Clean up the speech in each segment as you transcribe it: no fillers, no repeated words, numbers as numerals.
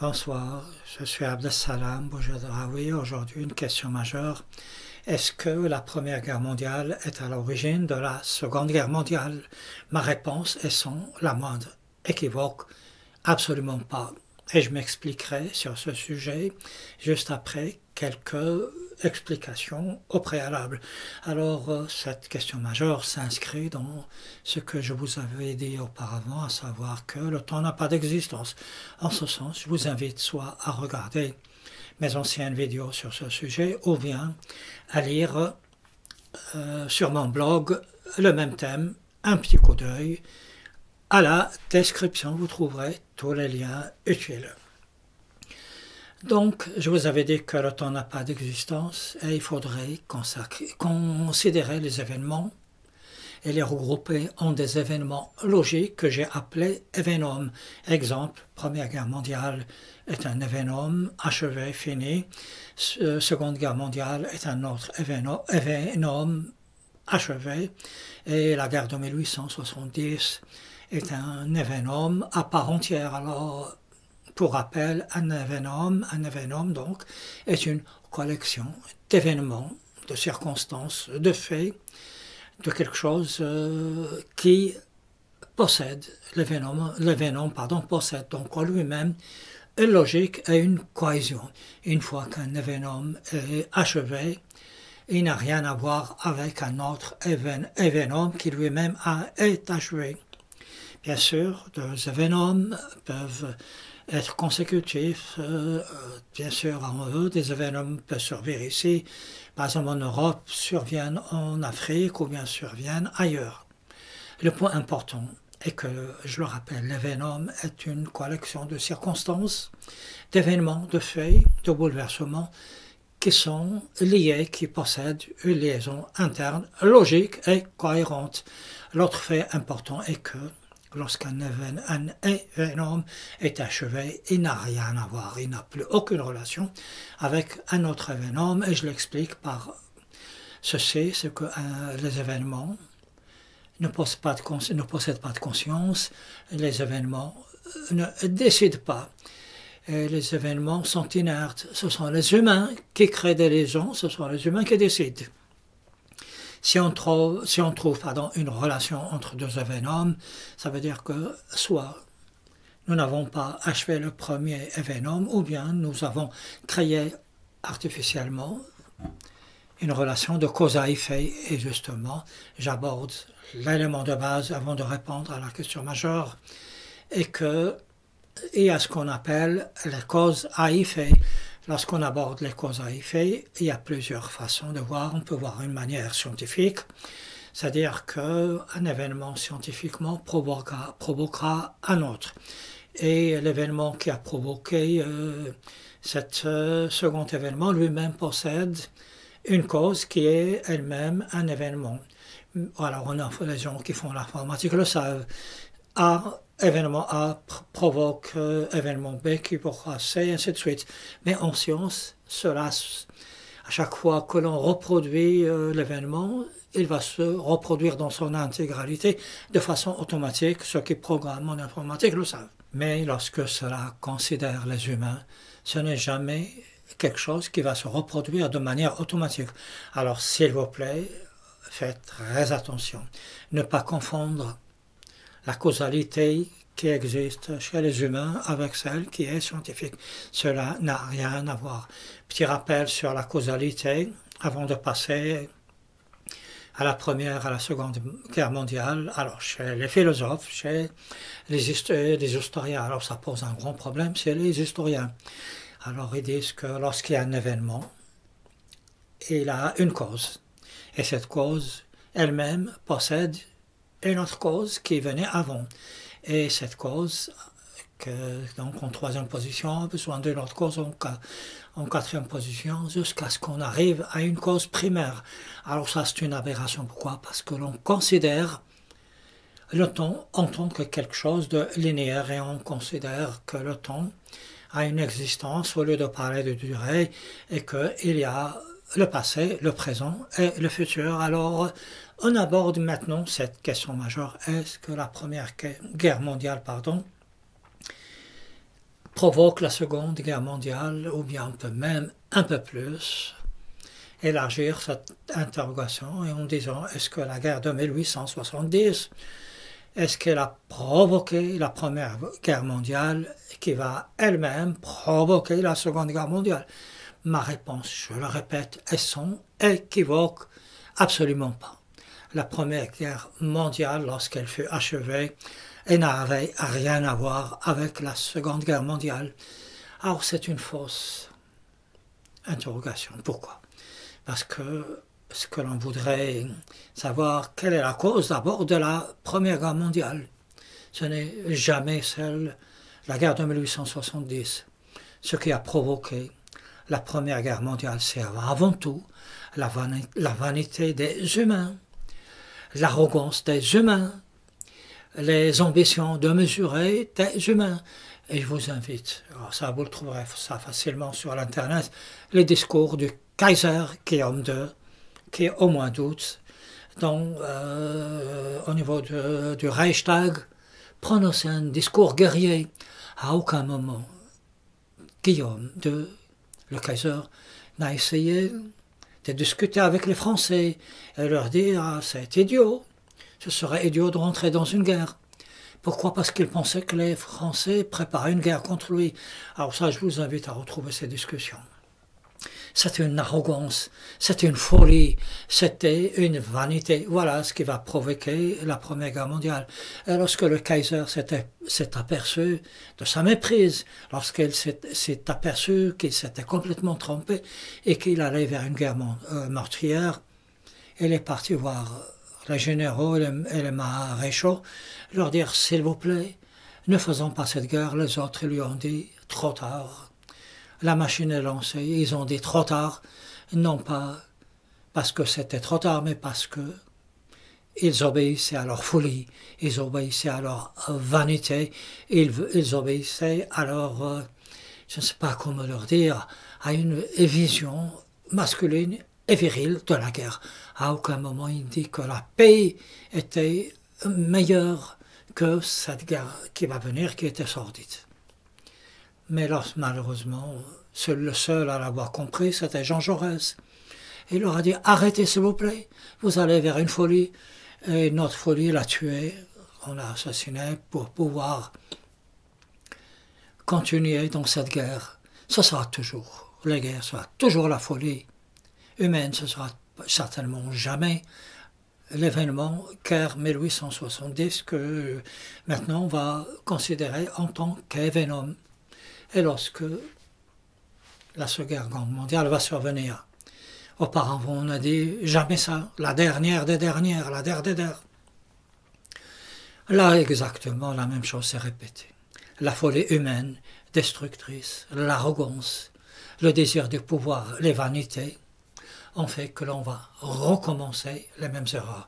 Bonsoir, je suis Abdessalam Boujadraoui. Aujourd'hui, une question majeure. Est-ce que la Première Guerre mondiale est à l'origine de la Seconde Guerre mondiale? Ma réponse est sans la moindre équivoque, absolument pas. Et je m'expliquerai sur ce sujet juste après quelques explications au préalable. Alors, cette question majeure s'inscrit dans ce que je vous avais dit auparavant, à savoir que le temps n'a pas d'existence. En ce sens, je vous invite soit à regarder mes anciennes vidéos sur ce sujet, ou bien à lire sur mon blog le même thème, un petit coup d'œil. À la description, vous trouverez tous les liens utiles. Donc, je vous avais dit que le temps n'a pas d'existence et il faudrait considérer les événements et les regrouper en des événements logiques que j'ai appelés événements. Exemple, Première Guerre mondiale est un événement achevé, fini. Seconde Guerre mondiale est un autre événement achevé. Et la guerre de 1870 est un événement à part entière. Alors, pour rappel, un événement donc, est une collection d'événements, de circonstances, de faits, de quelque chose qui possède, l'événement possède donc en lui-même une logique et une cohésion. Une fois qu'un événement est achevé, il n'a rien à voir avec un autre événement qui lui-même est achevé. Bien sûr, deux événements peuvent être consécutifs, bien sûr en eux, des événements peuvent survenir ici, par exemple en Europe, surviennent en Afrique ou bien surviennent ailleurs. Le point important est que, je le rappelle, l'événement est une collection de circonstances, d'événements, de faits, de bouleversements qui sont liés, qui possèdent une liaison interne, logique et cohérente. L'autre fait important est que lorsqu'un événement est achevé, il n'a rien à voir, il n'a plus aucune relation avec un autre événement, et je l'explique par ceci, c'est que les événements ne possèdent pas de conscience, les événements ne décident pas. Et les événements sont inertes, ce sont les humains qui créent des liaisons, ce sont les humains qui décident. Si on trouve une relation entre deux événements, ça veut dire que soit nous n'avons pas achevé le premier événement, ou bien nous avons créé artificiellement une relation de cause à effet. Et justement, j'aborde l'élément de base avant de répondre à la question majeure, et que il y a ce qu'on appelle les causes à effet. Lorsqu'on aborde les causes à effet, il y a plusieurs façons de voir. On peut voir une manière scientifique, c'est-à-dire qu'un événement scientifiquement provoquera un autre. Et l'événement qui a provoqué cet second événement lui-même possède une cause qui est elle-même un événement. Alors, les gens qui font l'informatique le savent. Événement A provoque événement B qui provoquera C, et ainsi de suite. Mais en science, à chaque fois que l'on reproduit l'événement, il va se reproduire dans son intégralité de façon automatique. Ceux qui programment en informatique le savent. Mais lorsque cela considère les humains, ce n'est jamais quelque chose qui va se reproduire de manière automatique. Alors, s'il vous plaît, faites très attention. Ne pas confondre la causalité qui existe chez les humains avec celle qui est scientifique. Cela n'a rien à voir. Petit rappel sur la causalité, avant de passer à la Première, à la Seconde Guerre mondiale. Alors, chez les philosophes, chez les historiens, alors ça pose un grand problème chez les historiens. Alors, ils disent que lorsqu'il y a un événement, il a une cause. Et cette cause elle-même possède une autre cause qui venait avant. Et cette cause, donc en troisième position, a besoin d'une autre cause en quatrième position, jusqu'à ce qu'on arrive à une cause primaire. Alors ça, c'est une aberration. Pourquoi? Parce que l'on considère le temps en tant que quelque chose de linéaire, et on considère que le temps a une existence au lieu de parler de durée, et qu'il y a le passé, le présent et le futur. Alors, on aborde maintenant cette question majeure. Est-ce que la Première Guerre mondiale, provoque la Seconde Guerre mondiale, ou bien on peut même un peu plus élargir cette interrogation en disant est-ce que la guerre de 1870, est-ce qu'elle a provoqué la Première Guerre mondiale qui va elle-même provoquer la Seconde Guerre mondiale? Ma réponse, je le répète, elles sont équivoques, absolument pas. La Première Guerre mondiale, lorsqu'elle fut achevée, elle n'avait rien à voir avec la Seconde Guerre mondiale. Alors c'est une fausse interrogation. Pourquoi? Parce que ce que l'on voudrait savoir, quelle est la cause d'abord de la Première Guerre mondiale? Ce n'est jamais la guerre de 1870. Ce qui a provoqué la Première Guerre mondiale, c'est avant tout la vanité des humains, l'arrogance des humains, les ambitions démesurées des humains. Et je vous invite, alors ça vous le trouverez ça facilement sur l'internet, les discours du Kaiser Guillaume II, qui est au mois d'août, au niveau du Reichstag, prononçait un discours guerrier. À aucun moment, Guillaume II, le Kaiser, n'a essayé de discuter avec les Français et leur dire ah, c'est idiot, ce serait idiot de rentrer dans une guerre. Pourquoi? Parce qu'il pensait que les Français préparaient une guerre contre lui. Alors ça, je vous invite à retrouver ces discussions. C'était une arrogance, c'était une folie, c'était une vanité. Voilà ce qui va provoquer la Première Guerre mondiale. Et lorsque le Kaiser s'est aperçu de sa méprise, lorsqu'il s'est aperçu qu'il s'était complètement trompé et qu'il allait vers une guerre meurtrière, il est parti voir les généraux et les maréchaux, leur dire s'il vous plaît, ne faisons pas cette guerre. Les autres lui ont dit trop tard. La machine est lancée, ils ont dit trop tard, non pas parce que c'était trop tard, mais parce que ils obéissaient à leur folie, ils obéissaient à leur vanité, ils obéissaient à leur, je ne sais pas comment leur dire, à une vision masculine et virile de la guerre. À aucun moment il dit que la paix était meilleure que cette guerre qui va venir, qui était sordide. Mais malheureusement, le seul à l'avoir compris, c'était Jean Jaurès. Il leur a dit « Arrêtez s'il vous plaît, vous allez vers une folie. » Et notre folie l'a tué, on l'a assassiné pour pouvoir continuer dans cette guerre. Ce sera toujours, la guerre sera toujours la folie humaine, ce sera certainement jamais l'événement guerre 1870 que maintenant on va considérer en tant qu'événement. Et lorsque la Seconde Guerre mondiale va survenir, auparavant on a dit jamais ça, la dernière des dernières, la dernière des dernières. Là exactement la même chose s'est répétée. La folie humaine, destructrice, l'arrogance, le désir du pouvoir, les vanités, ont fait que l'on va recommencer les mêmes erreurs.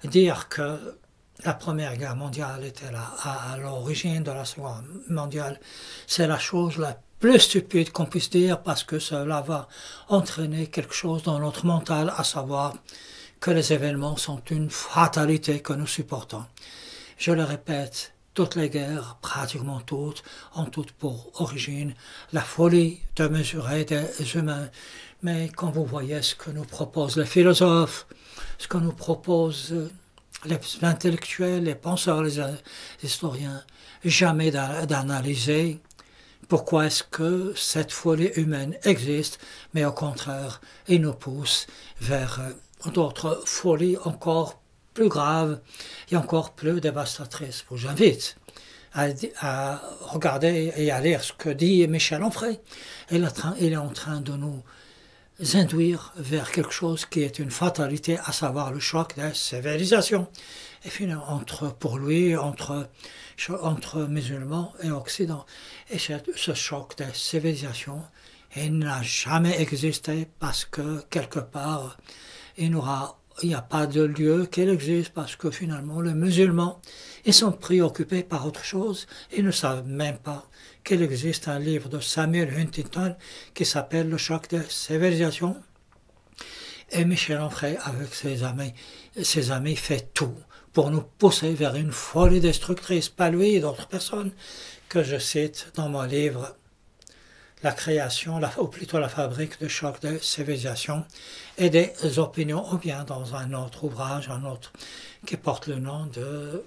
Dire que la Première Guerre mondiale était là, à l'origine de la Seconde mondiale, c'est la chose la plus stupide qu'on puisse dire parce que cela va entraîner quelque chose dans notre mental, à savoir que les événements sont une fatalité que nous supportons. Je le répète, toutes les guerres, pratiquement toutes, ont toutes pour origine la folie de mesurer des humains. Mais quand vous voyez ce que nous proposent les philosophes, ce que nous proposent les intellectuels, les penseurs, les historiens, jamais d'analyser pourquoi est-ce que cette folie humaine existe, mais au contraire, il nous pousse vers d'autres folies encore plus graves et encore plus dévastatrices. Je vous invite à regarder et à lire ce que dit Michel Onfray. Il est en train de nous induire vers quelque chose qui est une fatalité, à savoir le choc des civilisations. Et finalement, pour lui, entre musulmans et occident. Et ce choc des civilisations, il n'a jamais existé parce que quelque part, il n'y a pas de lieu qu'il existe parce que finalement, les musulmans, ils sont préoccupés par autre chose. Ils ne savent même pas qu'il existe un livre de Samuel Huntington qui s'appelle Le choc des civilisations. Et Michel Onfray, avec ses amis, fait tout pour nous pousser vers une folie destructrice, pas lui et d'autres personnes, que je cite dans mon livre La création, ou plutôt la fabrique de chocs de civilisation et des opinions, ou bien dans un autre ouvrage, qui porte le nom de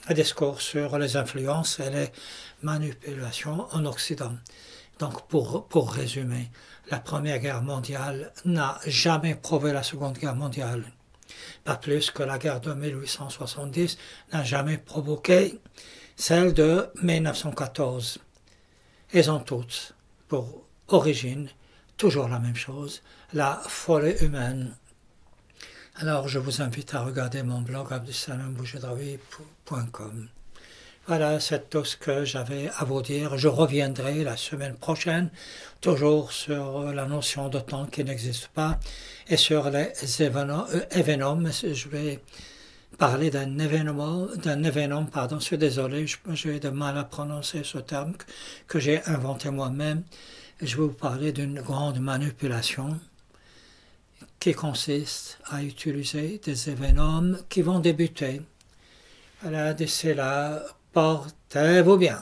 Un discours sur les influences et les manipulations en Occident. Donc pour résumer, la Première Guerre mondiale n'a jamais prouvé la Seconde Guerre mondiale. Pas plus que la guerre de 1870 n'a jamais provoqué celle de 1914. Elles ont toutes pour origine toujours la même chose, la folie humaine. Alors je vous invite à regarder mon blog abdussalamboujedraoui.com. Voilà, c'est tout ce que j'avais à vous dire. Je reviendrai la semaine prochaine, toujours sur la notion de temps qui n'existe pas et sur les événements. Je vais parler d'un événement, pardon, je suis désolé, j'ai de mal à prononcer ce terme que j'ai inventé moi-même. Je vais vous parler d'une grande manipulation qui consiste à utiliser des événements qui vont débuter. Voilà, d'ici là, portez-vous bien.